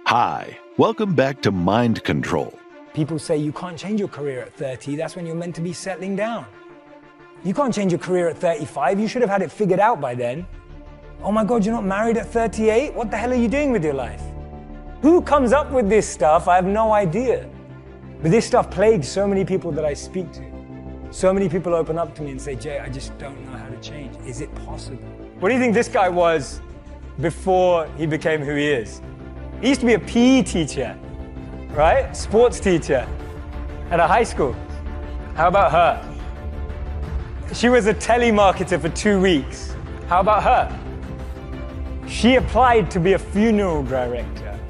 Hi, welcome back to Mind Control. People say you can't change your career at 30, that's when you're meant to be settling down. You can't change your career at 35, you should have had it figured out by then. Oh my God, you're not married at 38? What the hell are you doing with your life? Who comes up with this stuff? I have no idea. But this stuff plagues so many people that I speak to. So many people open up to me and say, Jay, I just don't know how to change. Is it possible? What do you think this guy was before he became who he is? He used to be a PE teacher, right? Sports teacher at a high school. How about her? She was a telemarketer for 2 weeks. How about her? She applied to be a funeral director.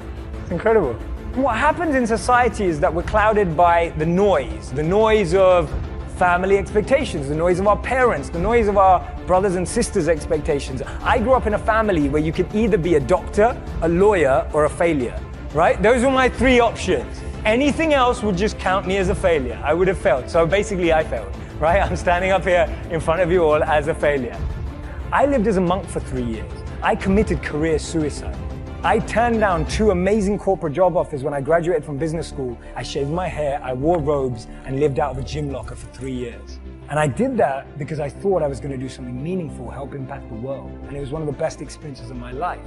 It's incredible. What happens in society is that we're clouded by the noise of family expectations, the noise of our parents, the noise of our brothers and sisters' expectations. I grew up in a family where you could either be a doctor, a lawyer, or a failure, right? Those were my three options. Anything else would just count me as a failure. I would have failed. So basically I failed, right? I'm standing up here in front of you all as a failure. I lived as a monk for 3 years. I committed career suicide. I turned down 2 amazing corporate job offers when I graduated from business school. I shaved my hair, I wore robes, and lived out of a gym locker for 3 years. And I did that because I thought I was going to do something meaningful, help impact the world. And it was one of the best experiences of my life.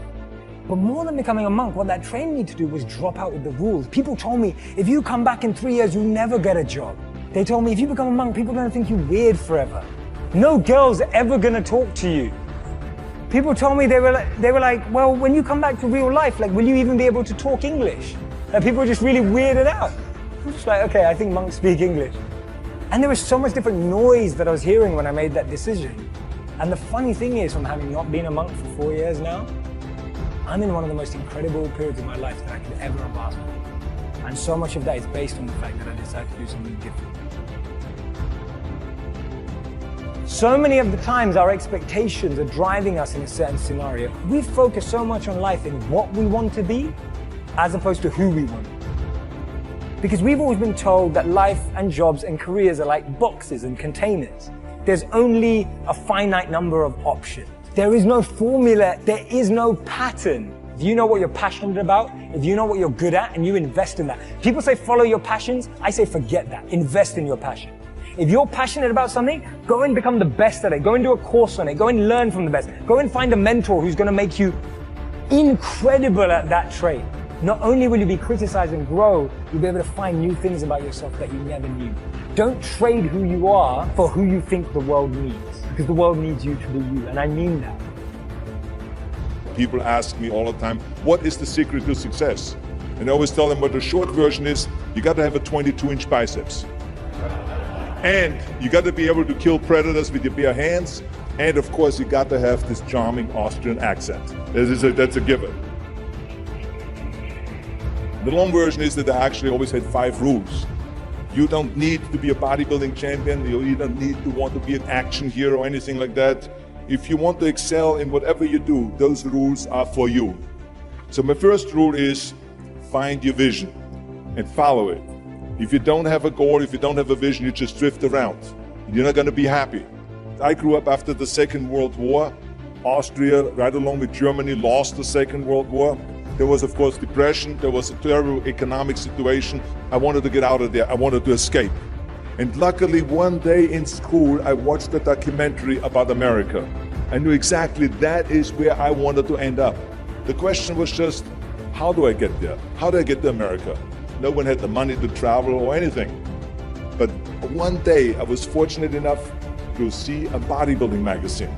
But more than becoming a monk, what that trained me to do was drop out with the rules. People told me, if you come back in 3 years, you'll never get a job. They told me, if you become a monk, people are going to think you're weird forever. No girl's ever going to talk to you. People told me, they were like, well, when you come back to real life, like, will you even be able to talk English? And people were just really weirded out. I'm just like, okay, I think monks speak English. And there was so much different noise that I was hearing when I made that decision. And the funny thing is, from having not been a monk for 4 years now, I'm in one of the most incredible periods of my life that I could ever have asked for. And so much of that is based on the fact that I decided to do something different. So many of the times our expectations are driving us in a certain scenario. We focus so much on life in what we want to be as opposed to who we want to be. Because we've always been told that life and jobs and careers are like boxes and containers. There's only a finite number of options. There is no formula, there is no pattern. If you know what you're passionate about, if you know what you're good at, and you invest in that. People say follow your passions, I say forget that, invest in your passion. If you're passionate about something, go and become the best at it. Go and do a course on it. Go and learn from the best. Go and find a mentor who's going to make you incredible at that trait. Not only will you be criticized and grow, you'll be able to find new things about yourself that you never knew. Don't trade who you are for who you think the world needs. Because the world needs you to be you, and I mean that. People ask me all the time, what is the secret to success? And I always tell them what the short version is, you got to have a 22-inch biceps. And you got to be able to kill predators with your bare hands. And of course, you got to have this charming Austrian accent. That's a given. The long version is that I actually always had 5 rules. You don't need to be a bodybuilding champion. You don't need to want to be an action hero or anything like that. If you want to excel in whatever you do, those rules are for you. So my first rule is find your vision and follow it. If you don't have a goal, if you don't have a vision, you just drift around. You're not going to be happy. I grew up after the Second World War. Austria, right along with Germany, lost the Second World War. There was, of course, depression. There was a terrible economic situation. I wanted to get out of there. I wanted to escape. And luckily, one day in school, I watched a documentary about America. I knew exactly that is where I wanted to end up. The question was just, how do I get there? How do I get to America? No one had the money to travel or anything. But one day I was fortunate enough to see a bodybuilding magazine.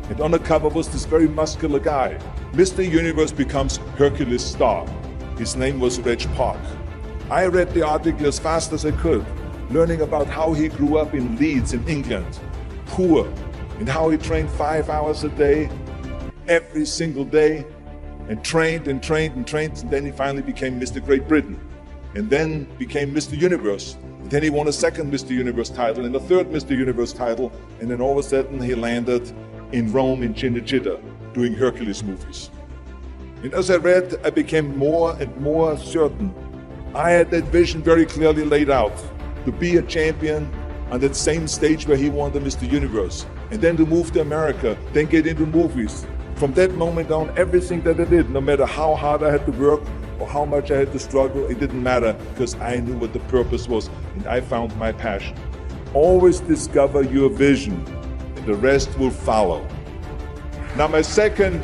And on the cover was this very muscular guy. Mr. Universe becomes Hercules star. His name was Reg Park. I read the article as fast as I could, learning about how he grew up in Leeds in England, poor, and how he trained 5 hours a day, every single day, and trained and trained and trained, and then he finally became Mr. Great Britain. And then became Mr. Universe. And then he won a second Mr. Universe title and a third Mr. Universe title. And then all of a sudden he landed in Rome in Cinecittà doing Hercules movies. And as I read, I became more and more certain. I had that vision very clearly laid out, to be a champion on that same stage where he won the Mr. Universe. And then to move to America, then get into movies. From that moment on, everything that I did, no matter how hard I had to work, or how much I had to struggle, it didn't matter, because I knew what the purpose was, and I found my passion. Always discover your vision, and the rest will follow. Now my second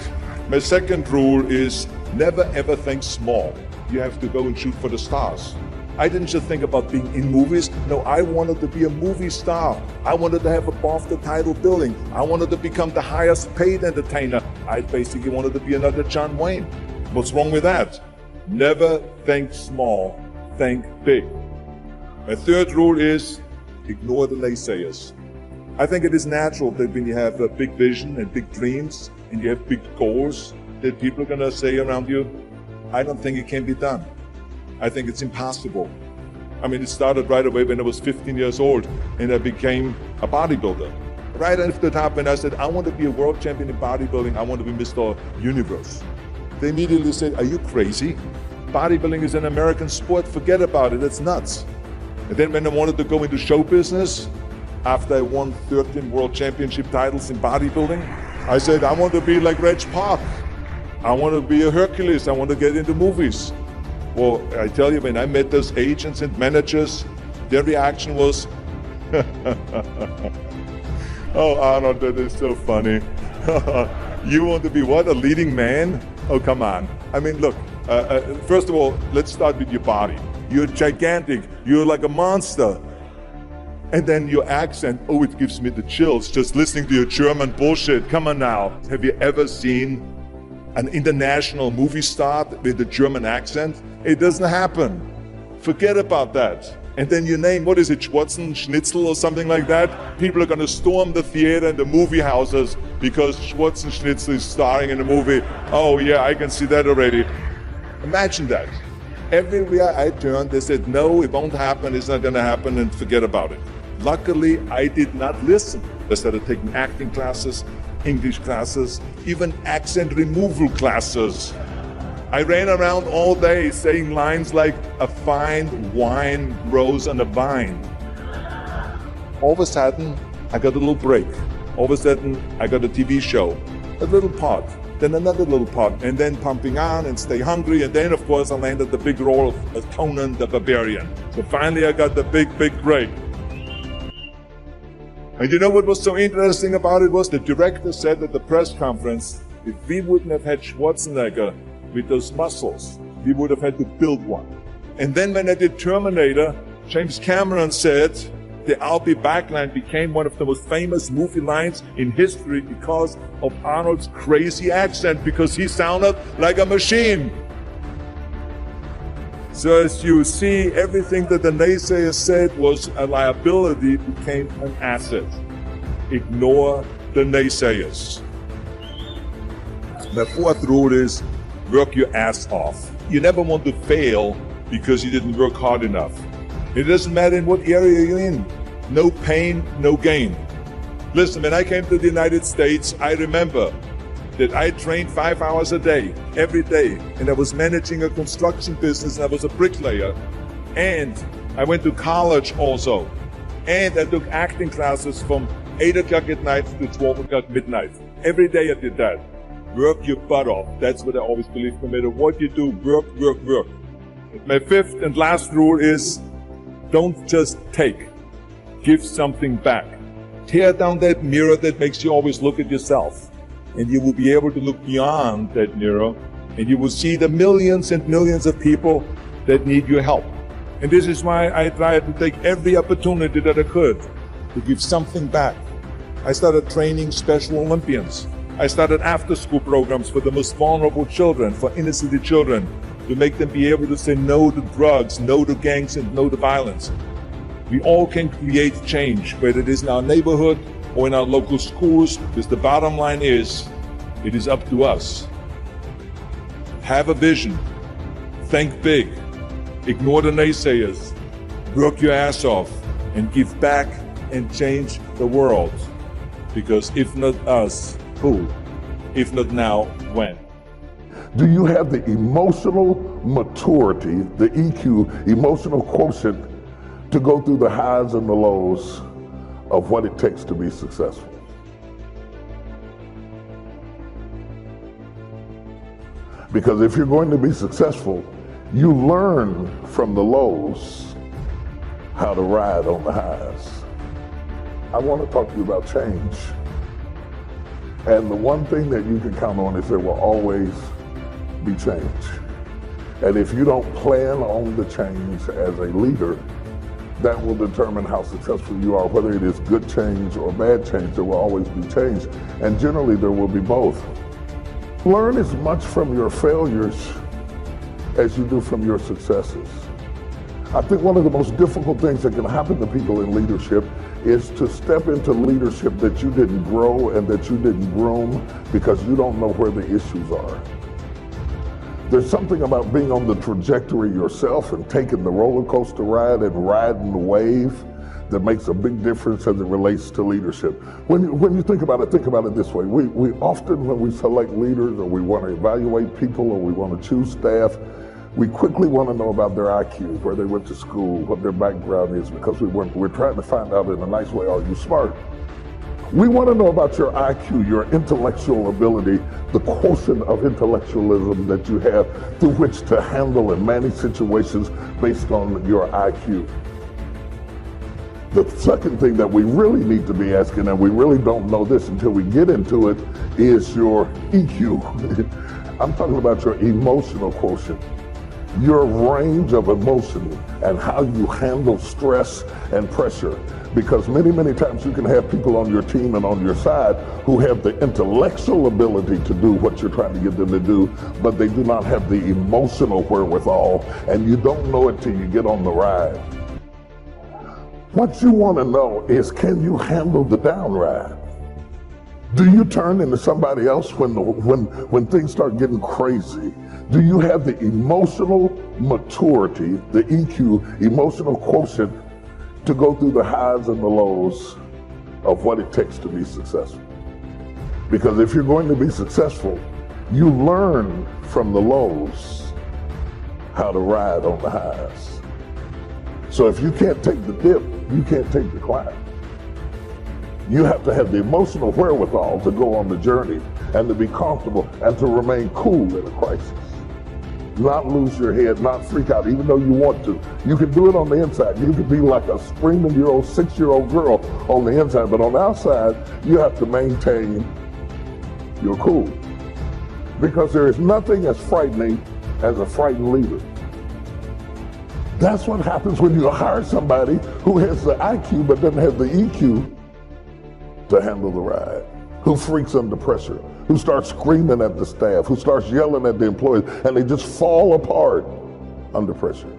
rule is never ever think small. You have to go and shoot for the stars. I didn't just think about being in movies. No, I wanted to be a movie star. I wanted to have above the title billing. I wanted to become the highest paid entertainer. I basically wanted to be another John Wayne. What's wrong with that? Never think small, think big. My third rule is ignore the naysayers. I think it is natural that when you have a big vision and big dreams and you have big goals, that people are going to say around you, I don't think it can be done. I think it's impossible. I mean, it started right away when I was 15 years old and I became a bodybuilder. Right after that happened, I said, I want to be a world champion in bodybuilding. I want to be Mr. Universe. They immediately said, are you crazy? Bodybuilding is an American sport. Forget about it. It's nuts. And then when I wanted to go into show business, after I won 13 world championship titles in bodybuilding, I said, I want to be like Reg Park. I want to be a Hercules. I want to get into movies. Well, I tell you, when I met those agents and managers, their reaction was, oh, Arnold, that is so funny. You want to be what, a leading man? Oh, come on. I mean, look, first of all, let's start with your body. You're gigantic. You're like a monster. And then your accent, oh, it gives me the chills just listening to your German bullshit. Come on now. Have you ever seen an international movie star with a German accent? It doesn't happen. Forget about that. And then your name, what is it, Schwarzen, Schnitzel or something like that? People are going to storm the theater and the movie houses because Schwarzen Schnitzel is starring in a movie. Oh yeah, I can see that already. Imagine that. Everywhere I turned, they said, no, it won't happen, it's not going to happen, and forget about it. Luckily, I did not listen. I started taking acting classes, English classes, even accent removal classes. I ran around all day saying lines like, a fine wine grows on a vine. All of a sudden, I got a little break. All of a sudden, I got a TV show, a little part, then another little part, and then pumping on and stay hungry. And then, of course, I landed the big role of Conan the Barbarian. So finally, I got the big break. And you know what was so interesting about it was the director said at the press conference, if we wouldn't have had Schwarzenegger with those muscles, we would have had to build one. And then when I did Terminator, James Cameron said the I'll be back line became one of the most famous movie lines in history because of Arnold's crazy accent, because he sounded like a machine. So as you see, everything that the naysayers said was a liability became an asset. Ignore the naysayers. The fourth rule is work your ass off. You never want to fail because you didn't work hard enough. It doesn't matter in what area you're in. No pain, no gain. Listen, when I came to the United States, I remember that I trained 5 hours a day, every day, and I was managing a construction business, and I was a bricklayer, and I went to college also, and I took acting classes from 8 o'clock at night to 12 o'clock midnight. Every day I did that. Work your butt off. That's what I always believe. No matter what you do, work. My fifth and last rule is don't just take. Give something back. Tear down that mirror that makes you always look at yourself. And you will be able to look beyond that mirror, and you will see the millions and millions of people that need your help. And this is why I tried to take every opportunity that I could to give something back. I started training Special Olympians. I started after-school programs for the most vulnerable children, for inner city children, to make them be able to say no to drugs, no to gangs, and no to violence. We all can create change, whether it is in our neighborhood or in our local schools, because the bottom line is, it is up to us. Have a vision. Think big. Ignore the naysayers. Work your ass off and give back and change the world. Because if not us, who? If not now, when? Do you have the emotional maturity, the EQ, emotional quotient, to go through the highs and the lows of what it takes to be successful? Because if you're going to be successful, You learn from the lows how to ride on the highs. I want to talk to you about change. And the one thing that you can count on is there will always be change. And if you don't plan on the change as a leader, that will determine how successful you are. Whether it is good change or bad change, there will always be change. And generally there will be both. Learn as much from your failures as you do from your successes. I think one of the most difficult things that can happen to people in leadership is to step into leadership that you didn't grow and that you didn't groom because you don't know where the issues are. There's something about being on the trajectory yourself and taking the roller coaster ride and riding the wave that makes a big difference as it relates to leadership. When you think about it this way. We often, when we select leaders or we want to evaluate people or we want to choose staff, we quickly want to know about their IQ, where they went to school, what their background is, because we're trying to find out in a nice way, are you smart? We want to know about your IQ, your intellectual ability, the quotient of intellectualism that you have through which to handle and manage situations based on your IQ. The second thing that we really need to be asking, and we really don't know this until we get into it, is your EQ. I'm talking about your emotional quotient, your range of emotion and how you handle stress and pressure. Because many, many times you can have people on your team and on your side who have the intellectual ability to do what you're trying to get them to do, but they do not have the emotional wherewithal, and you don't know it till you get on the ride. What you want to know is, can you handle the down ride? Do you turn into somebody else when things start getting crazy? Do you have the emotional maturity, the EQ, emotional quotient, to go through the highs and the lows of what it takes to be successful? Because if you're going to be successful, you learn from the lows how to ride on the highs. So if you can't take the dip, you can't take the climb. You have to have the emotional wherewithal to go on the journey and to be comfortable and to remain cool in a crisis. Not lose your head, not freak out, even though you want to. You can do it on the inside. You can be like a screaming 6-year-old girl on the inside, but on the outside, you have to maintain your cool. Because there is nothing as frightening as a frightened leader. That's what happens when you hire somebody who has the IQ but doesn't have the EQ to handle the ride, who freaks under pressure, who starts screaming at the staff, who starts yelling at the employees, and they just fall apart under pressure.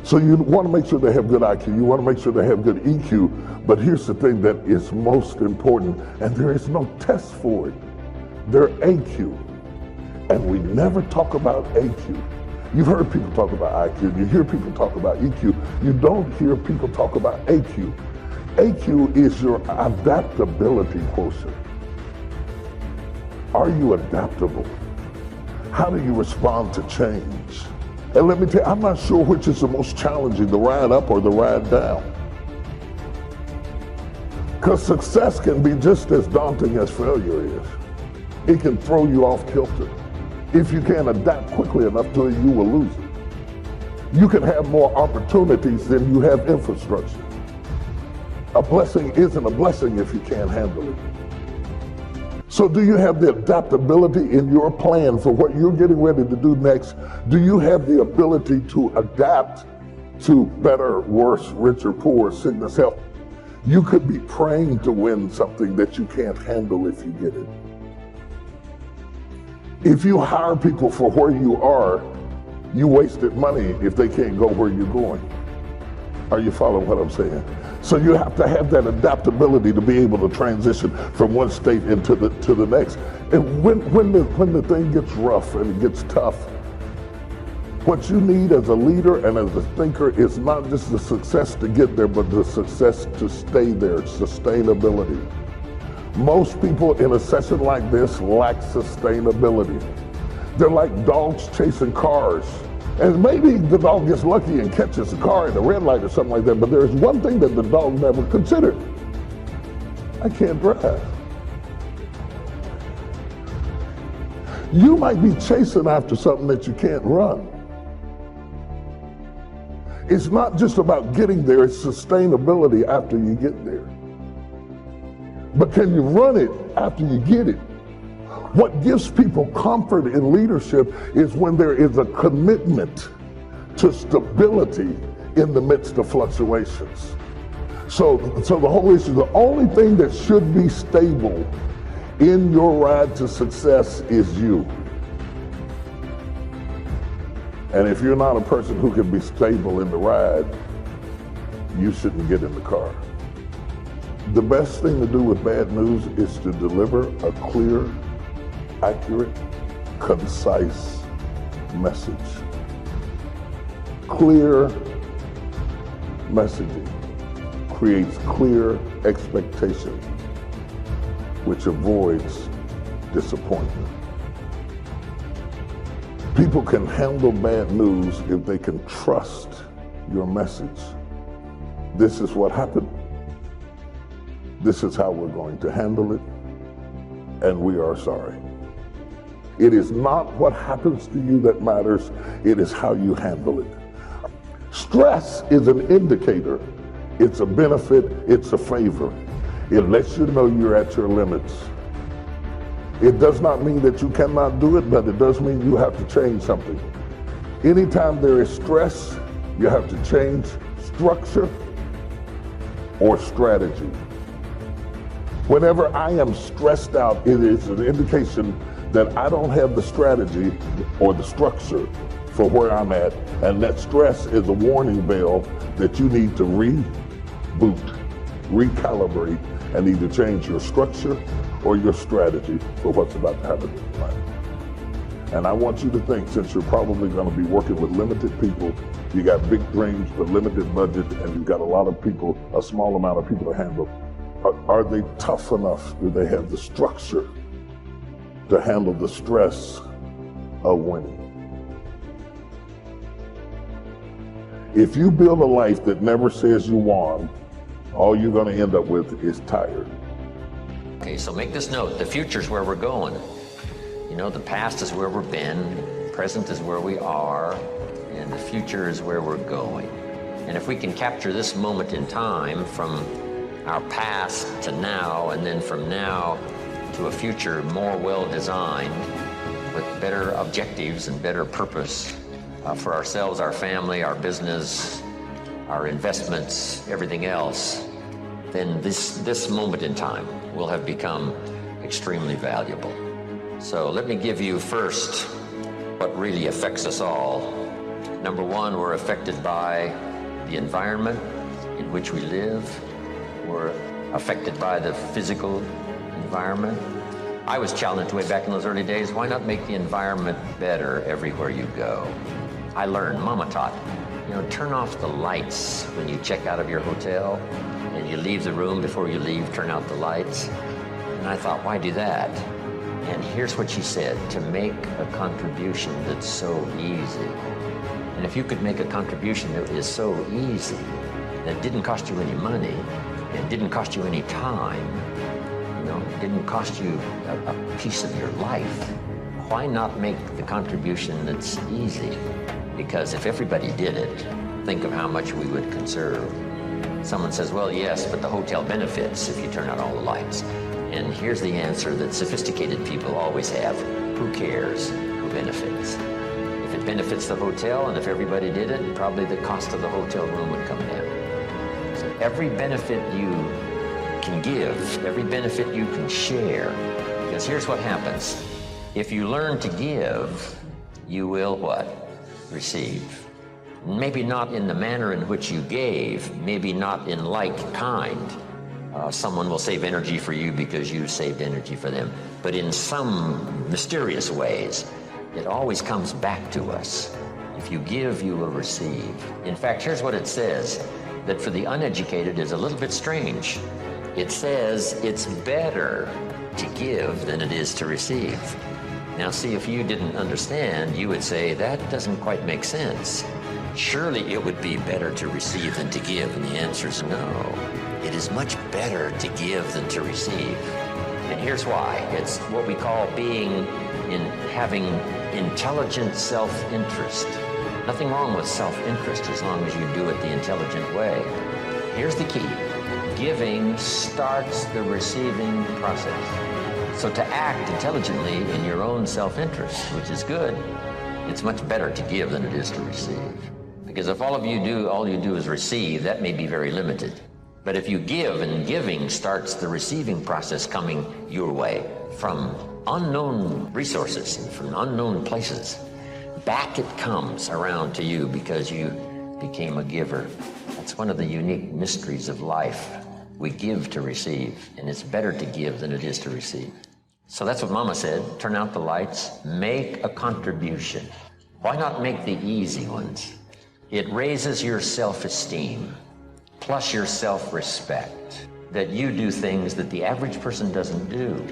So you want to make sure they have good IQ, you want to make sure they have good EQ, but here's the thing that is most important, and there is no test for it. They're AQ, and we never talk about AQ. You've heard people talk about IQ, you hear people talk about EQ, you don't hear people talk about AQ. AQ is your adaptability quotient. Are you adaptable? How do you respond to change? And let me tell you, I'm not sure which is the most challenging, the ride up or the ride down. Because success can be just as daunting as failure is. It can throw you off kilter. If you can't adapt quickly enough to it, you will lose it. You can have more opportunities than you have infrastructure. A blessing isn't a blessing if you can't handle it. So do you have the adaptability in your plan for what you're getting ready to do next? Do you have the ability to adapt to better, worse, richer, poor, sickness, health? You could be praying to win something that you can't handle if you get it. If you hire people for where you are, you wasted money if they can't go where you're going. Are you following what I'm saying? So you have to have that adaptability to be able to transition from one state into the next. And when the thing gets rough and it gets tough, what you need as a leader and as a thinker is not just the success to get there, but the success to stay there, sustainability. Most people in a session like this lack sustainability. They're like dogs chasing cars. And maybe the dog gets lucky and catches a car at a red light or something like that, but there's one thing that the dog never considered. I can't drive. You might be chasing after something that you can't run. It's not just about getting there, it's sustainability after you get there. But can you run it after you get it? What gives people comfort in leadership is when there is a commitment to stability in the midst of fluctuations. So the whole issue, the only thing that should be stable in your ride to success is you. And if you're not a person who can be stable in the ride, you shouldn't get in the car. The best thing to do with bad news is to deliver a clear, accurate, concise message. Clear messaging creates clear expectation, which avoids disappointment. People can handle bad news if they can trust your message. This is what happened. This is how we're going to handle it, and we are sorry. It is not what happens to you that matters, it is how you handle it. Stress is an indicator. It's a benefit, it's a favor. It lets you know you're at your limits. It does not mean that you cannot do it, but it does mean you have to change something. Anytime there is stress, you have to change structure or strategy. Whenever I am stressed out, it is an indication that I don't have the strategy or the structure for where I'm at, and that stress is a warning bell that you need to reboot, recalibrate, and either change your structure or your strategy for what's about to happen in your life. And I want you to think, since you're probably going to be working with limited people, you got big dreams but limited budget, and you've got a lot of people, a small amount of people to handle. Are they tough enough? Do they have the structure to handle the stress of winning? If you build a life that never says you won, all you're going to end up with is tired. Okay, so make this note. The future's where we're going. You know, the past is where we've been, present is where we are, and the future is where we're going. And if we can capture this moment in time from our past to now, and then from now to a future more well-designed with better objectives and better purpose for ourselves, our family, our business, our investments, everything else, then this moment in time will have become extremely valuable. So let me give you first what really affects us all. Number one, we're affected by the environment in which we live. We're affected by the physical environment. I was challenged way back in those early days, why not make the environment better everywhere you go? I learned, Mama taught, you know, turn off the lights when you check out of your hotel and you leave the room. Before you leave, turn out the lights. And I thought, why do that? And here's what she said, to make a contribution that's so easy. And if you could make a contribution that is so easy, that didn't cost you any money, it didn't cost you any time, you know, it didn't cost you a piece of your life, why not make the contribution that's easy? Because if everybody did it, think of how much we would conserve. Someone says, well, yes, but the hotel benefits if you turn out all the lights. And here's the answer that sophisticated people always have. Who cares? Who benefits? If it benefits the hotel, and if everybody did it, probably the cost of the hotel room would come down. So every benefit you can give, every benefit you can share, because here's what happens. If you learn to give, you will what? Receive. Maybe not in the manner in which you gave, maybe not in like kind. Someone will save energy for you because you saved energy for them. But in some mysterious ways, it always comes back to us. If you give, you will receive. In fact, here's what it says, that for the uneducated is a little bit strange. It says it's better to give than it is to receive. Now see, if you didn't understand, you would say, that doesn't quite make sense. Surely it would be better to receive than to give, and the answer is no. It is much better to give than to receive. And here's why. It's what we call having intelligent self-interest. Nothing wrong with self-interest as long as you do it the intelligent way. Here's the key. Giving starts the receiving process. So to act intelligently in your own self-interest, which is good, it's much better to give than it is to receive. Because if all you do is receive, that may be very limited. But if you give, and giving starts the receiving process coming your way from unknown resources and from unknown places, back it comes around to you because you became a giver. That's one of the unique mysteries of life. We give to receive, and it's better to give than it is to receive. So that's what Mama said. Turn out the lights, make a contribution. Why not make the easy ones? It raises your self-esteem, plus your self-respect, that you do things that the average person doesn't do.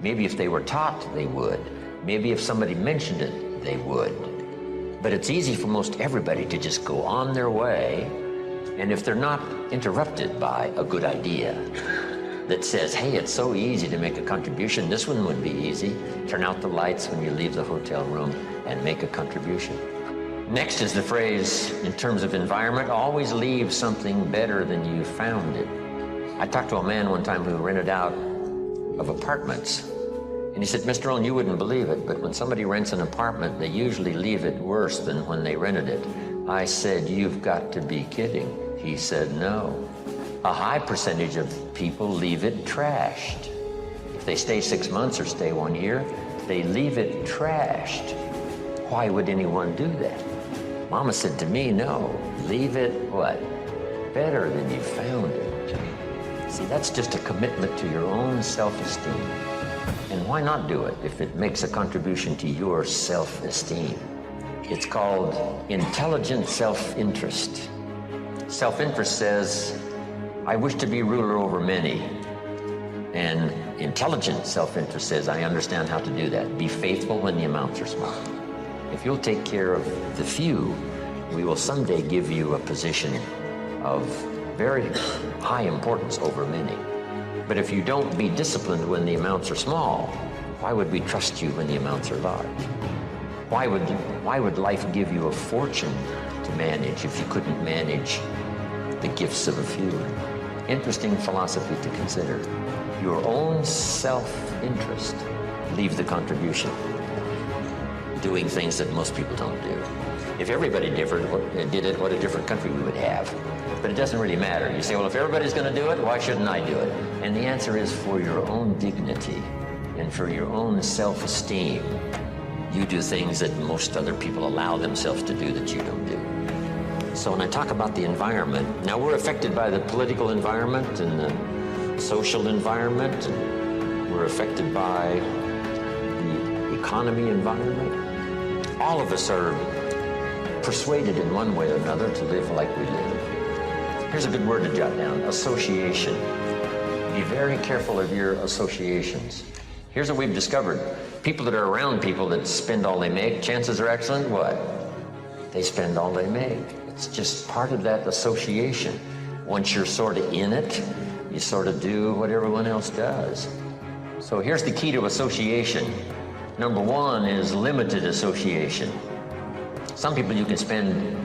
Maybe if they were taught, they would. Maybe if somebody mentioned it, they would. But it's easy for most everybody to just go on their way, and if they're not interrupted by a good idea that says, hey, it's so easy to make a contribution, this one would be easy. Turn out the lights when you leave the hotel room and make a contribution. Next is the phrase, in terms of environment, always leave something better than you found it. I talked to a man one time who rented out of apartments. And he said, Mr. Rohn, you wouldn't believe it, but when somebody rents an apartment, they usually leave it worse than when they rented it. I said, you've got to be kidding. He said, no. A high percentage of people leave it trashed. If they stay 6 months or stay 1 year, they leave it trashed. Why would anyone do that? Mama said to me, no, leave it what? Better than you found it. See, that's just a commitment to your own self-esteem. And why not do it if it makes a contribution to your self-esteem? It's called intelligent self-interest. Self-interest says, I wish to be ruler over many. And intelligent self-interest says, I understand how to do that. Be faithful when the amounts are small. If you'll take care of the few, we will someday give you a position of very high importance over many. But if you don't be disciplined when the amounts are small, why would we trust you when the amounts are large? Why would life give you a fortune to manage if you couldn't manage the gifts of a few? Interesting philosophy to consider. Your own self-interest. Leave the contribution. Doing things that most people don't do. If everybody did it, what a different country we would have. But it doesn't really matter. You say, well, if everybody's going to do it, why shouldn't I do it? And the answer is for your own dignity and for your own self-esteem. You do things that most other people allow themselves to do that you don't do. So when I talk about the environment, now we're affected by the political environment and the social environment, and we're affected by the economy environment. All of us are persuaded in one way or another to live like we live. Here's a good word to jot down, association. Be very careful of your associations. Here's what we've discovered. People that are around people that spend all they make, chances are excellent, what? They spend all they make. It's just part of that association. Once you're sort of in it, you sort of do what everyone else does. So here's the key to association. Number one is limited association. Some people you can spend,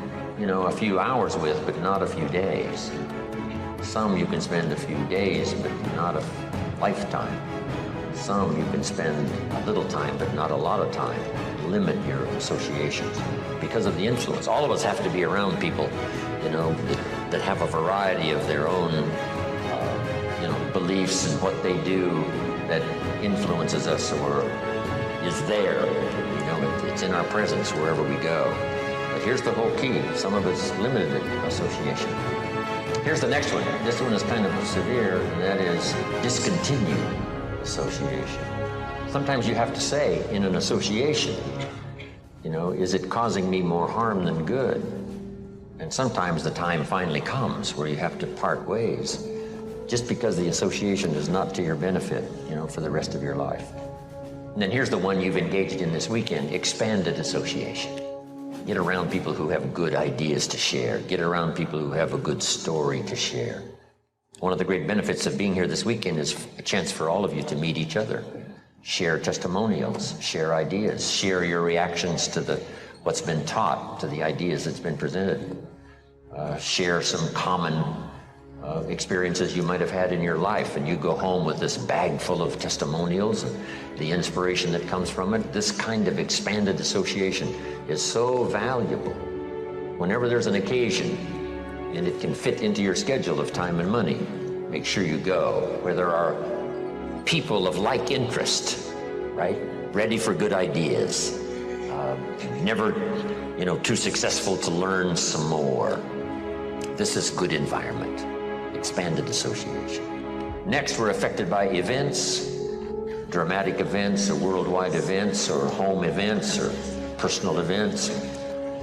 a few hours with, but not a few days. Some you can spend a few days, but not a lifetime. Some you can spend a little time, but not a lot of time. Limit your associations because of the influence. All of us have to be around people, that have a variety of their own, beliefs and what they do that influences us or is there. It's in our presence wherever we go. But here's the whole key. Some of it's limited association. Here's the next one. This one is kind of severe, and that is discontinue association. Sometimes you have to say in an association, is it causing me more harm than good? And sometimes the time finally comes where you have to part ways just because the association is not to your benefit, for the rest of your life. And then here's the one you've engaged in this weekend, expanded association. Get around people who have good ideas to share. Get around people who have a good story to share. One of the great benefits of being here this weekend is a chance for all of you to meet each other. Share testimonials, share ideas, share your reactions to the what's been taught, to the ideas that's been presented. Share some common experiences you might have had in your life, and you go home with this bag full of testimonials and the inspiration that comes from it. This kind of expanded association is so valuable. Whenever there's an occasion and it can fit into your schedule of time and money, make sure you go where there are people of like interest, right? Ready for good ideas. Never, too successful to learn some more. This is good environment. Expanded association. Next, we're affected by events, dramatic events or worldwide events or home events or personal events.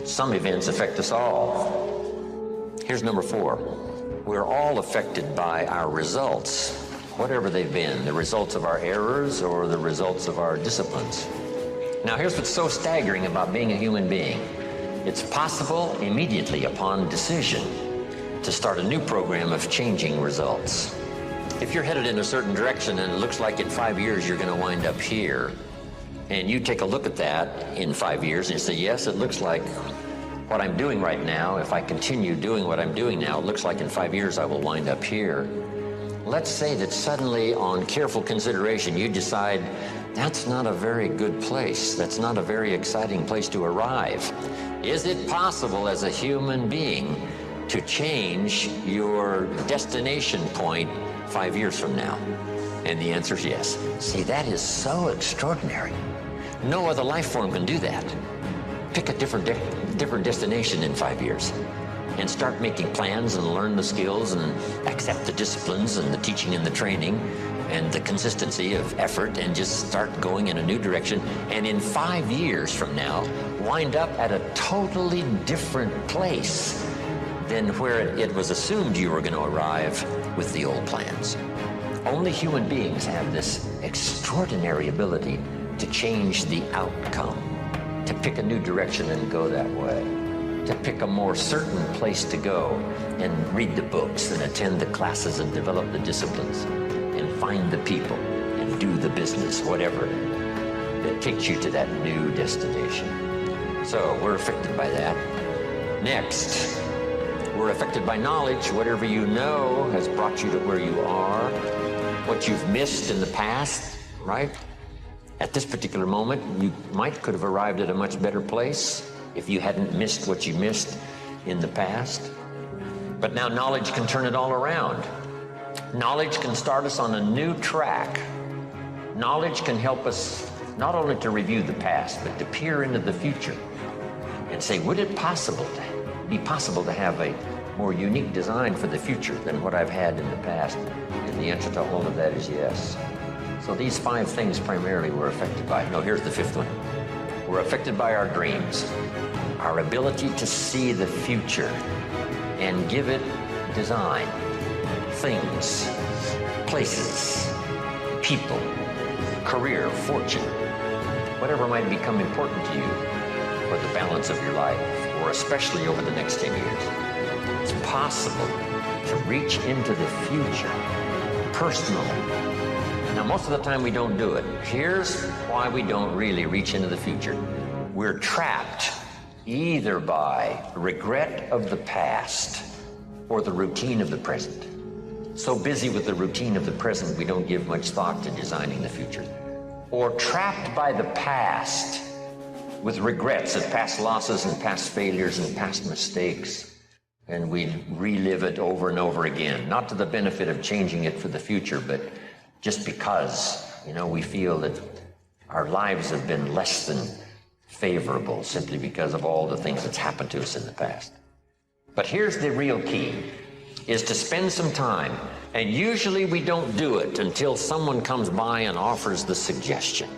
Some events affect us all. Here's number 4. We're all affected by our results, whatever they've been, the results of our errors or the results of our disciplines. Now, here's what's so staggering about being a human being. It's possible immediately upon decision to start a new program of changing results. If you're headed in a certain direction and it looks like in 5 years you're going to wind up here, and you take a look at that in 5 years and you say, yes, it looks like what I'm doing right now, if I continue doing what I'm doing now, it looks like in 5 years I will wind up here. Let's say that suddenly, on careful consideration, you decide that's not a very good place. That's not a very exciting place to arrive. Is it possible as a human being to change your destination point 5 years from now? And the answer is yes. See, that is so extraordinary. No other life form can do that. Pick a different destination in 5 years and start making plans and learn the skills and accept the disciplines and the teaching and the training and the consistency of effort, and just start going in a new direction. And in 5 years from now, wind up at a totally different place than where it was assumed you were going to arrive with the old plans. Only human beings have this extraordinary ability to change the outcome, to pick a new direction and go that way, to pick a more certain place to go and read the books and attend the classes and develop the disciplines and find the people and do the business, whatever, that takes you to that new destination. So we're affected by that. Next, we're affected by knowledge. Whatever you know has brought you to where you are. What you've missed in the past, right? At this particular moment, you could have arrived at a much better place if you hadn't missed what you missed in the past. But now knowledge can turn it all around. Knowledge can start us on a new track. Knowledge can help us not only to review the past, but to peer into the future and say, would it be possible to have a more unique design for the future than what I've had in the past? And the answer to all of that is yes. So these 5 things primarily we're affected by. No, here's the 5th one. We're affected by our dreams, our ability to see the future and give it design, things, places, people, career, fortune, whatever might become important to you for the balance of your life, or especially over the next 10 years. It's possible to reach into the future personally. Now, most of the time we don't do it. Here's why we don't really reach into the future. We're trapped either by regret of the past or the routine of the present. So busy with the routine of the present, we don't give much thought to designing the future. Or trapped by the past with regrets of past losses and past failures and past mistakes. And we relive it over and over again, not to the benefit of changing it for the future, but just because, we feel that our lives have been less than favorable simply because of all the things that's happened to us in the past. But here's the real key, is to spend some time, and usually we don't do it until someone comes by and offers the suggestion.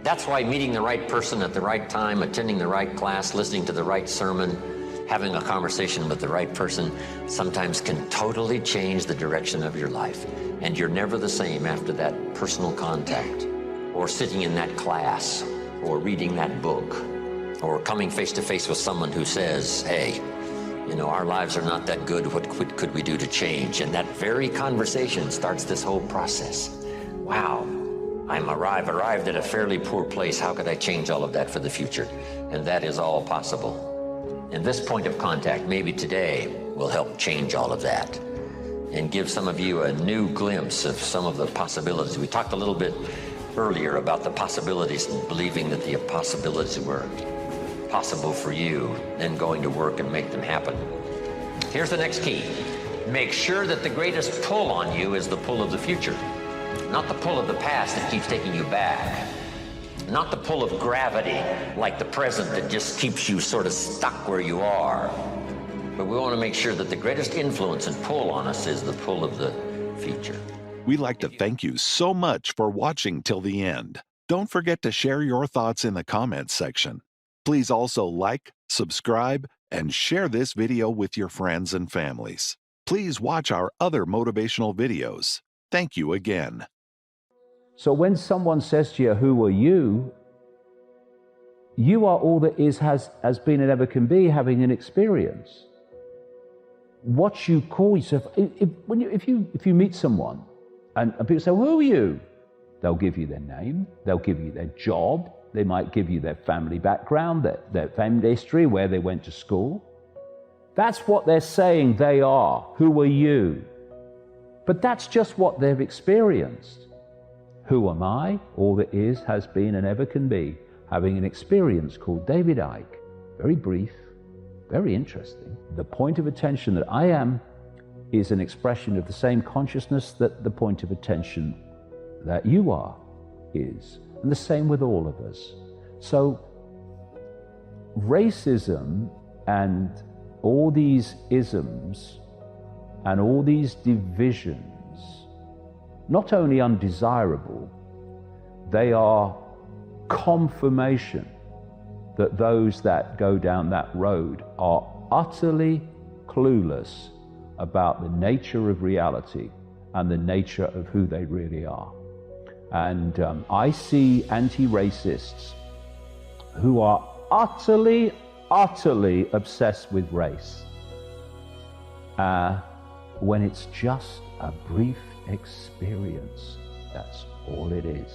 That's why meeting the right person at the right time, attending the right class, listening to the right sermon, having a conversation with the right person sometimes can totally change the direction of your life. And you're never the same after that personal contact, or sitting in that class, or reading that book, or coming face to face with someone who says, hey, our lives are not that good. What could we do to change? And that very conversation starts this whole process. Wow, I've arrived at a fairly poor place. How could I change all of that for the future? And that is all possible. And this point of contact, maybe today, will help change all of that and give some of you a new glimpse of some of the possibilities. We talked a little bit earlier about the possibilities and believing that the possibilities were possible for you, then going to work and make them happen. Here's the next key. Make sure that the greatest pull on you is the pull of the future. Not the pull of the past that keeps taking you back. Not the pull of gravity, like the present that just keeps you sort of stuck where you are. But we want to make sure that the greatest influence and pull on us is the pull of the future. We'd like to thank you so much for watching till the end. Don't forget to share your thoughts in the comments section. Please also like, subscribe, and share this video with your friends and families. Please watch our other motivational videos. Thank you again. So when someone says to you, who are you? You are all that is, has been, and ever can be, having an experience. What you call yourself, if you meet someone and people say, who are you? They'll give you their name, they'll give you their job, they might give you their family background, their family history, where they went to school. That's what they're saying they are. Who are you? But that's just what they've experienced. Who am I? All that is, has been, and ever can be, having an experience called David Icke. Very brief, very interesting. The point of attention that I am is an expression of the same consciousness that the point of attention that you are is. And the same with all of us. So racism and all these isms and all these divisions, not only undesirable, they are confirmation that those that go down that road are utterly clueless about the nature of reality and the nature of who they really are. And I see anti-racists who are utterly obsessed with race when it's just a brief experience. That's all it is.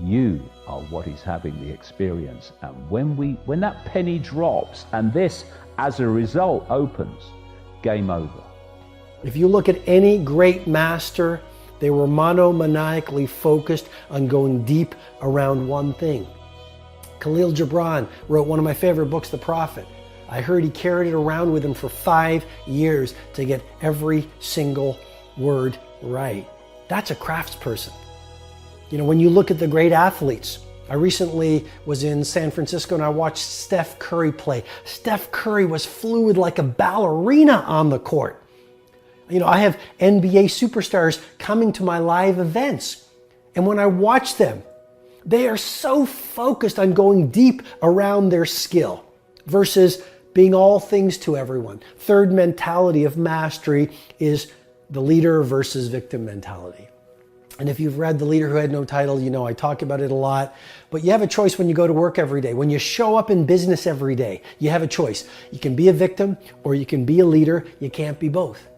You are what is having the experience. And when that penny drops and this as a result opens, game over. If you look at any great master, they were monomaniacally focused on going deep around one thing. Khalil Gibran wrote one of my favorite books, The Prophet. I heard he carried it around with him for 5 years to get every single word right. That's a craftsperson. You know, when you look at the great athletes, I recently was in San Francisco and I watched Steph Curry play. Steph Curry was fluid like a ballerina on the court. You know, I have NBA superstars coming to my live events. And when I watch them, they are so focused on going deep around their skill versus being all things to everyone. Third mentality of mastery is the leader versus victim mentality. And if you've read The Leader Who Had No Title, you know I talk about it a lot. But you have a choice when you go to work every day. When you show up in business every day, you have a choice. You can be a victim or you can be a leader. You can't be both.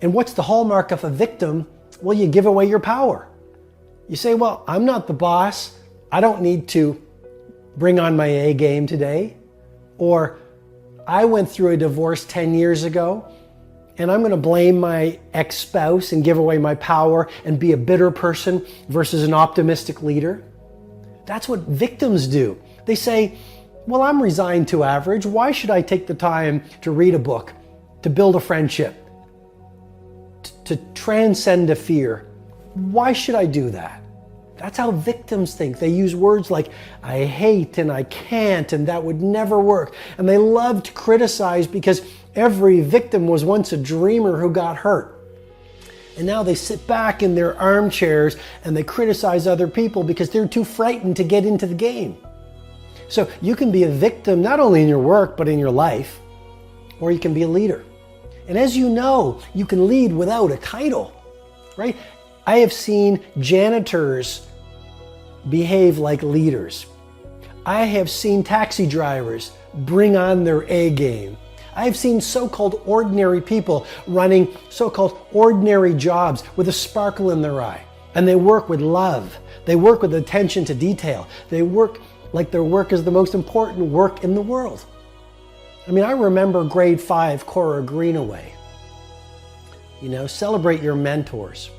And what's the hallmark of a victim? Well, you give away your power. You say, well, I'm not the boss. I don't need to bring on my A game today. Or I went through a divorce 10 years ago and I'm going to blame my ex-spouse and give away my power and be a bitter person versus an optimistic leader. That's what victims do. They say, well, I'm resigned to average. Why should I take the time to read a book, to build a friendship, to transcend a fear? Why should I do that? That's how victims think. They use words like, I hate and I can't and that would never work. And they love to criticize because every victim was once a dreamer who got hurt. And now they sit back in their armchairs and they criticize other people because they're too frightened to get into the game. So you can be a victim not only in your work, but in your life, or you can be a leader. And as you know, you can lead without a title, right? I have seen janitors behave like leaders. I have seen taxi drivers bring on their A game. I have seen so-called ordinary people running so-called ordinary jobs with a sparkle in their eye. And they work with love. They work with attention to detail. They work like their work is the most important work in the world. I mean, I remember grade 5 Cora Greenaway. You know, celebrate your mentors.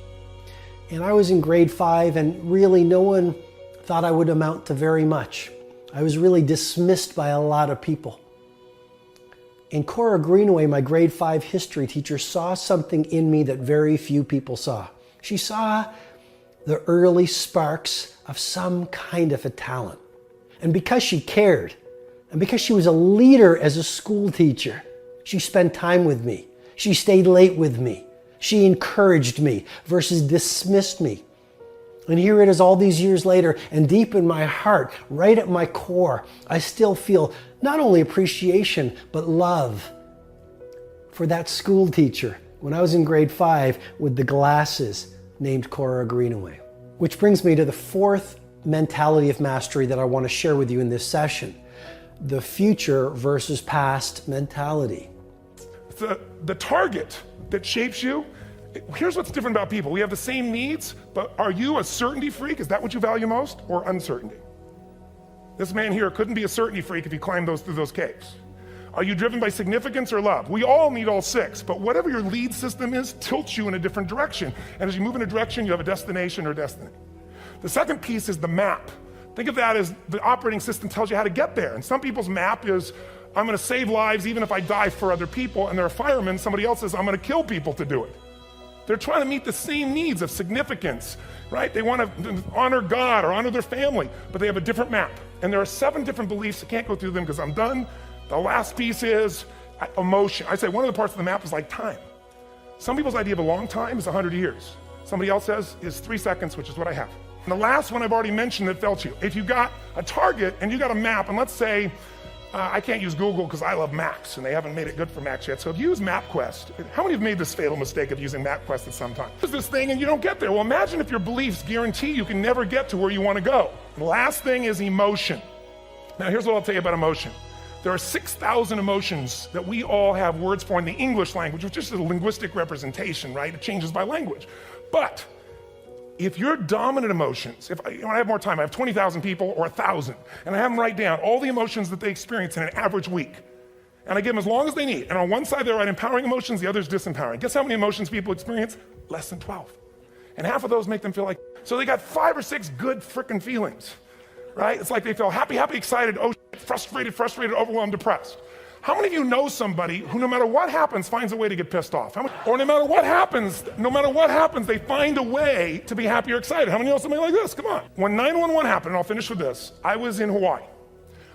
And I was in grade 5 and really no one thought I would amount to very much. I was really dismissed by a lot of people. And Cora Greenaway, my grade 5 history teacher, saw something in me that very few people saw. She saw the early sparks of some kind of a talent. And because she cared, and because she was a leader as a school teacher, she spent time with me. She stayed late with me. She encouraged me versus dismissed me. And here it is all these years later, and deep in my heart, right at my core, I still feel not only appreciation, but love for that school teacher when I was in grade 5 with the glasses named Cora Greenaway. Which brings me to the fourth mentality of mastery that I want to share with you in this session. The future versus past mentality. The target that shapes you, here's what's different about people. We have the same needs, but are you a certainty freak? Is that what you value most, or uncertainty? This man here couldn't be a certainty freak if he climbed through those caves. Are you driven by significance or love? We all need all six, but whatever your lead system is tilts you in a different direction. And as you move in a direction, you have a destination or destiny. The second piece is the map. Think of that as the operating system tells you how to get there. And some people's map is, I'm gonna save lives even if I die for other people, and they're a fireman. Somebody else says, I'm gonna kill people to do it. They're trying to meet the same needs of significance, right? They want to honor God or honor their family, but they have a different map. And there are 7 different beliefs. I can't go through them because I'm done. The last piece is emotion. I say one of the parts of the map is like time. Some people's idea of a long time is 100 years. Somebody else says is 3 seconds, which is what I have. And the last one I've already mentioned that felt you. If you got a target and you got a map, and let's say, I can't use Google because I love maps and they haven't made it good for Macs yet. So if you use MapQuest, how many have made this fatal mistake of using MapQuest at some time? Use this thing and you don't get there. Well, imagine if your beliefs guarantee you can never get to where you want to go. The last thing is emotion. Now here's what I'll tell you about emotion. There are 6,000 emotions that we all have words for in the English language, which is a linguistic representation, right? It changes by language. But if your dominant emotions, if I have more time, I have 20,000 people or 1,000, and I have them write down all the emotions that they experience in an average week. And I give them as long as they need. And on one side, they write empowering emotions, the other is disempowering. Guess how many emotions people experience? Less than 12. And half of those make them feel like, so they got 5 or 6 good frickin' feelings, right? It's like they feel happy, excited, oh, frustrated, overwhelmed, depressed. How many of you know somebody who no matter what happens finds a way to get pissed off? Or no matter what happens, they find a way to be happy or excited? How many know somebody like this? Come on. When 9/11 happened, and I'll finish with this, I was in Hawaii.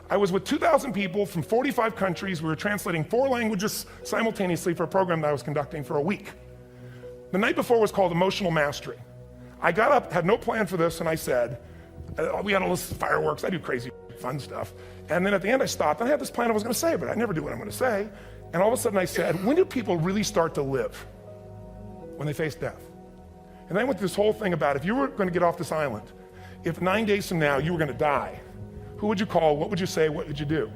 I was with 2,000 people from 45 countries. We were translating 4 languages simultaneously for a program that I was conducting for a week. The night before was called Emotional Mastery. I got up, had no plan for this, and I said, we had all this fireworks, I do crazy fun stuff. And then at the end I stopped, and I had this plan I was gonna say, but I never do what I'm gonna say. And all of a sudden I said, when do people really start to live? When they face death. And then I went through this whole thing about if you were gonna get off this island, if 9 days from now you were gonna die, who would you call, what would you say, what would you do?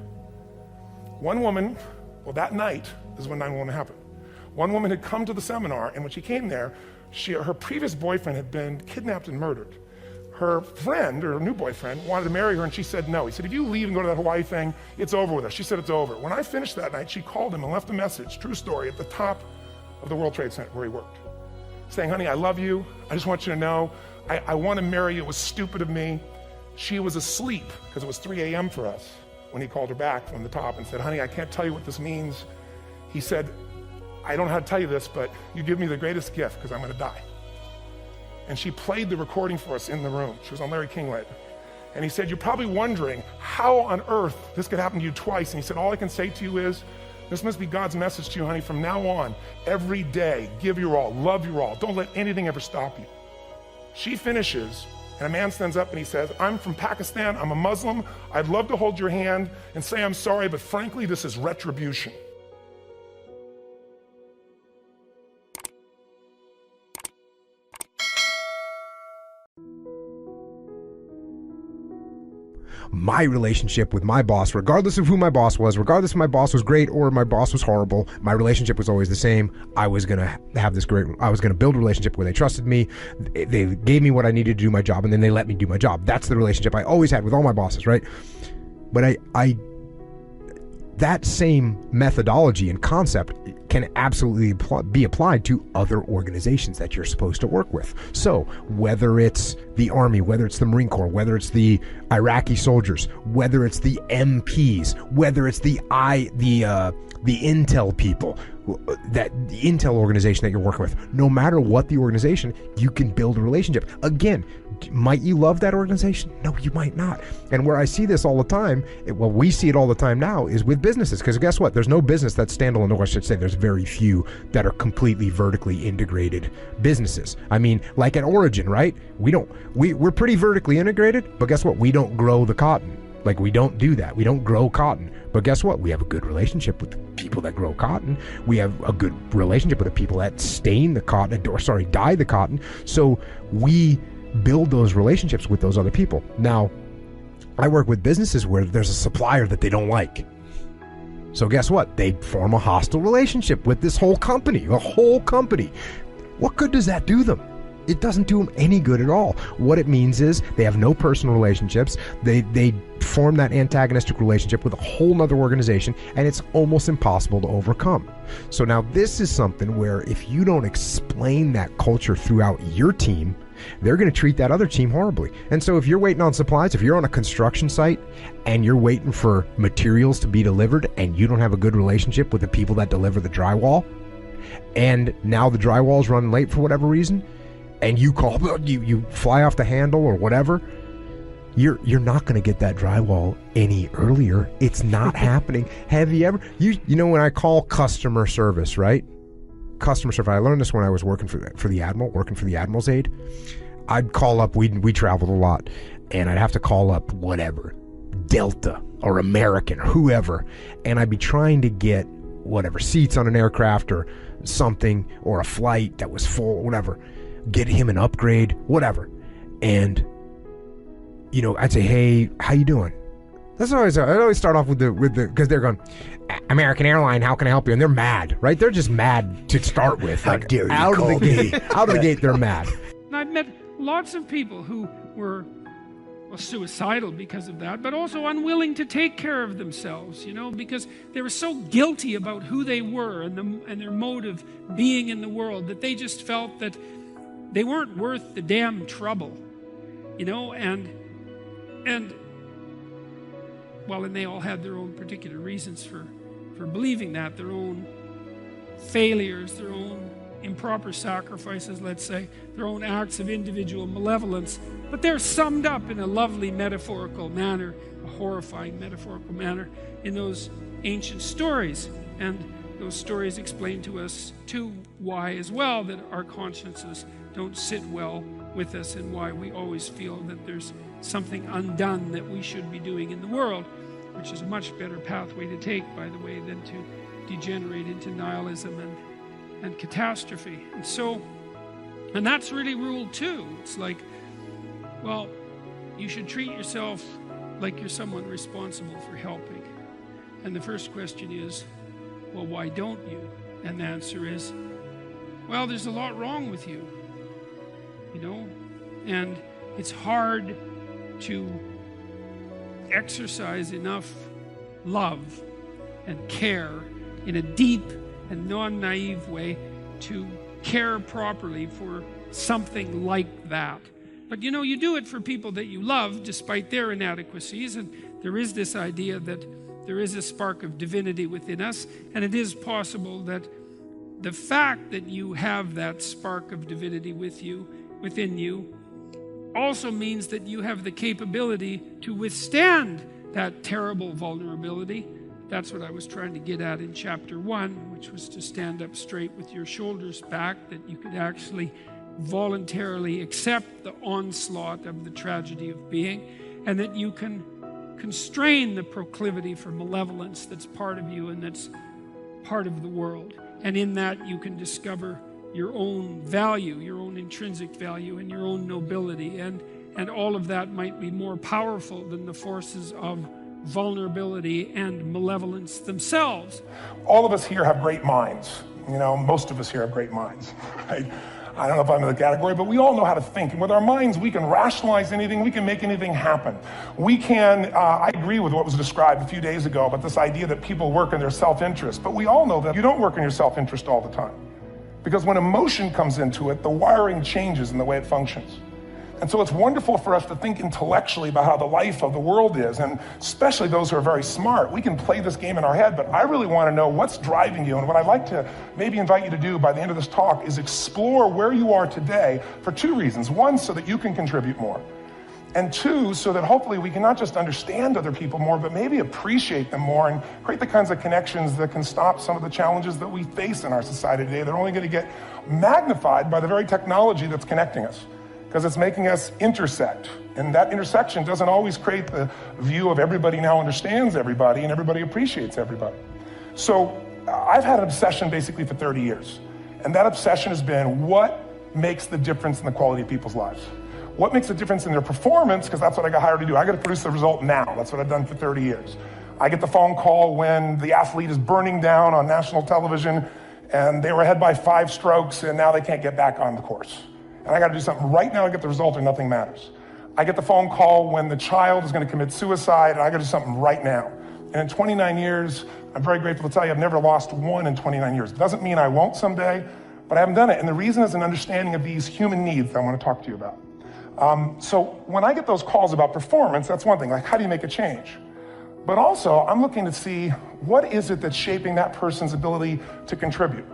One woman, well that night is when 9/11 happened. One woman had come to the seminar, and when she came there, her previous boyfriend had been kidnapped and murdered. Her friend, or her new boyfriend, wanted to marry her, and she said no. He said, if you leave and go to that Hawaii thing, it's over with us. She said, it's over. When I finished that night, she called him and left a message, true story, at the top of the World Trade Center where he worked, saying, honey, I love you. I just want you to know, I want to marry you. It was stupid of me. She was asleep, because it was 3 a.m. for us, when he called her back from the top and said, honey, I can't tell you what this means. He said, I don't know how to tell you this, but you give me the greatest gift, because I'm going to die. And she played the recording for us in the room. She was on Larry King later. And he said, you're probably wondering how on earth this could happen to you twice. And he said, all I can say to you is, this must be God's message to you, honey. From now on, every day, give your all, love your all. Don't let anything ever stop you. She finishes, and a man stands up and he says, I'm from Pakistan, I'm a Muslim. I'd love to hold your hand and say I'm sorry, but frankly, this is retribution. my relationship with my boss, regardless of who my boss was, regardless if my boss was great or my boss was horrible, my relationship was always the same. I was going to build a relationship where they trusted me. They gave me what I needed to do my job, and then they let me do my job. That's the relationship I always had with all my bosses, right? But that same methodology and concept can absolutely be applied to other organizations that you're supposed to work with. So whether it's the Army, whether it's the Marine Corps, whether it's the Iraqi soldiers, whether it's the MPs, whether it's the Intel people, that the Intel organization that you're working with, no matter what the organization, you can build a relationship. Again, might you love that organization? No, you might not. And where I see this all the time, we see it all the time now, is with businesses. Because guess what? There's no business that's standalone, or I should say there's very few that are completely vertically integrated businesses. I mean, like at Origin, right? We're pretty vertically integrated, but guess what? We don't grow the cotton. Like, we don't do that. We don't grow cotton. But guess what? We have a good relationship with the people that grow cotton. We have a good relationship with the people that dye the cotton. So we build those relationships with those other people. Now, I work with businesses where there's a supplier that they don't like. So guess what? They form a hostile relationship with this whole company, What good does that do them? It doesn't do them any good at all. What it means is they have no personal relationships. They form that antagonistic relationship with a whole nother organization, and it's almost impossible to overcome. So now this is something where if you don't explain that culture throughout your team, they're going to treat that other team horribly. And so if you're waiting on supplies, if you're on a construction site and you're waiting for materials to be delivered and you don't have a good relationship with the people that deliver the drywall, and now the drywall's running late for whatever reason, and you fly off the handle or whatever, you're not going to get that drywall any earlier. It's not happening. Have you ever, you know, when I call customer service, right? Customer service. I learned this when I was working for the Admiral, working for the Admiral's Aid. I'd call up, we traveled a lot, and I'd have to call up whatever, Delta or American, whoever, and I'd be trying to get whatever, seats on an aircraft or something, or a flight that was full, whatever, get him an upgrade, whatever. And, you know, I'd say, hey, how you doing? That's always, I always start off with the, because they're going, American Airline, how can I help you? And they're mad, right? They're just mad to start with. How dare you call me? Out of the gate, they're mad. And I've met lots of people who were, well, suicidal because of that, but also unwilling to take care of themselves, you know, because they were so guilty about who they were and their mode of being in the world that they just felt that they weren't worth the damn trouble, you know, and they all had their own particular reasons for believing that, their own failures, their own improper sacrifices, let's say, their own acts of individual malevolence, but they're summed up in a lovely metaphorical manner, a horrifying metaphorical manner, in those ancient stories. And those stories explain to us, too, why as well that our consciences don't sit well with us, and why we always feel that there's something undone that we should be doing in the world, which is a much better pathway to take, by the way, than to degenerate into nihilism and catastrophe. And that's really rule 2. It's like, well, you should treat yourself like you're someone responsible for helping. And the first question is, well, why don't you? And the answer is, well, there's a lot wrong with you, you know, and it's hard to exercise enough love and care in a deep and non-naive way to care properly for something like that. But you know, you do it for people that you love despite their inadequacies, and there is this idea that there is a spark of divinity within us, and it is possible that the fact that you have that spark of divinity within you also means that you have the capability to withstand that terrible vulnerability. That's what I was trying to get at in chapter 1, which was to stand up straight with your shoulders back, that you could actually voluntarily accept the onslaught of the tragedy of being, and that you can constrain the proclivity for malevolence that's part of you and that's part of the world. And in that you can discover your own value, your own intrinsic value, and your own nobility. And And all of that might be more powerful than the forces of vulnerability and malevolence themselves. All of us here have great minds. You know, most of us here have great minds, right? I don't know if I'm in the category, but we all know how to think. And with our minds, we can rationalize anything, we can make anything happen. We can, I agree with what was described a few days ago about this idea that people work in their self-interest, but we all know that you don't work in your self-interest all the time. Because when emotion comes into it, the wiring changes in the way it functions. And so it's wonderful for us to think intellectually about how the life of the world is, and especially those who are very smart. We can play this game in our head, but I really want to know what's driving you. And what I'd like to maybe invite you to do by the end of this talk is explore where you are today for two reasons. One, so that you can contribute more. And two, so that hopefully we can not just understand other people more, but maybe appreciate them more and create the kinds of connections that can stop some of the challenges that we face in our society today. They're only going to get magnified by the very technology that's connecting us, because it's making us intersect. And that intersection doesn't always create the view of everybody now understands everybody and everybody appreciates everybody. So I've had an obsession basically for 30 years. And that obsession has been what makes the difference in the quality of people's lives? What makes a difference in their performance? Because that's what I got hired to do. I got to produce the result now. That's what I've done for 30 years. I get the phone call when the athlete is burning down on national television and they were ahead by 5 strokes and now they can't get back on the course. And I got to do something right now to get the result or nothing matters. I get the phone call when the child is going to commit suicide, and I got to do something right now. And in 29 years, I'm very grateful to tell you I've never lost one in 29 years. It doesn't mean I won't someday, but I haven't done it. And the reason is an understanding of these human needs that I want to talk to you about. So when I get those calls about performance, that's one thing, like how do you make a change? But also, I'm looking to see what is it that's shaping that person's ability to contribute,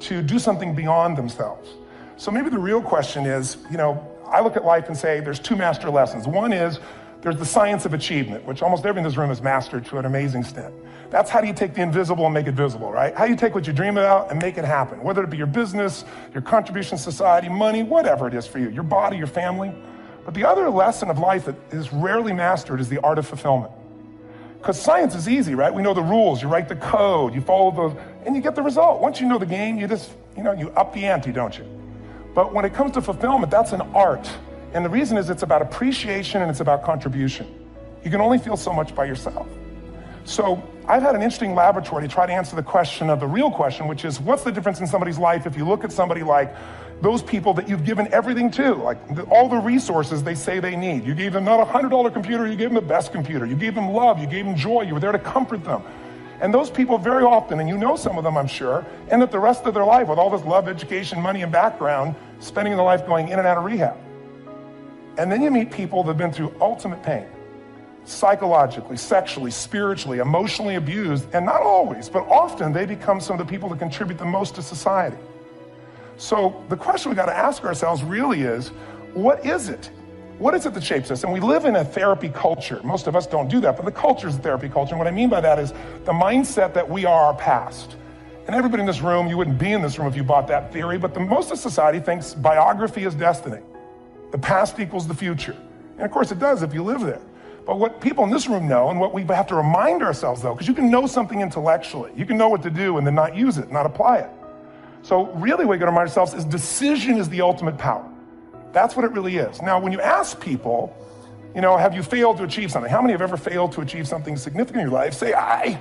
to do something beyond themselves. So maybe the real question is, you know, I look at life and say there's 2 master lessons. One is there's the science of achievement, which almost everyone in this room has mastered to an amazing extent. That's how do you take the invisible and make it visible, right? How do you take what you dream about and make it happen, whether it be your business, your contribution to society, money, whatever it is for you, your body, your family. But the other lesson of life that is rarely mastered is the art of fulfillment. Because science is easy, right? We know the rules, you write the code, you follow those, and you get the result. Once you know the game, you just, you know, you up the ante, don't you? But when it comes to fulfillment, that's an art. And the reason is it's about appreciation and it's about contribution. You can only feel so much by yourself. So I've had an interesting laboratory to try to answer the question of the real question, which is what's the difference in somebody's life if you look at somebody like those people that you've given everything to, like all the resources they say they need. You gave them not a $100 computer, you gave them the best computer. You gave them love, you gave them joy, you were there to comfort them. And those people very often, and you know some of them I'm sure, end up the rest of their life with all this love, education, money, and background, spending their life going in and out of rehab. And then you meet people that have been through ultimate pain, psychologically, sexually, spiritually, emotionally abused, and not always, but often they become some of the people that contribute the most to society. So the question we got to ask ourselves really is, what is it? What is it that shapes us? And we live in a therapy culture. Most of us don't do that, but the culture is a therapy culture. And what I mean by that is the mindset that we are our past. And everybody in this room, you wouldn't be in this room if you bought that theory, but most of society thinks biography is destiny. The past equals the future. And of course it does if you live there. But what people in this room know, and what we have to remind ourselves though, because you can know something intellectually, you can know what to do and then not use it, not apply it. So really what we got to remind ourselves is decision is the ultimate power. That's what it really is. Now, when you ask people, you know, have you failed to achieve something? How many have ever failed to achieve something significant in your life? Say, I.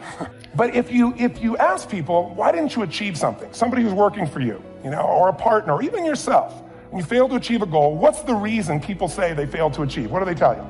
But if you ask people, why didn't you achieve something? Somebody who's working for you, you know, or a partner, or even yourself, and you failed to achieve a goal, what's the reason people say they failed to achieve? What do they tell you?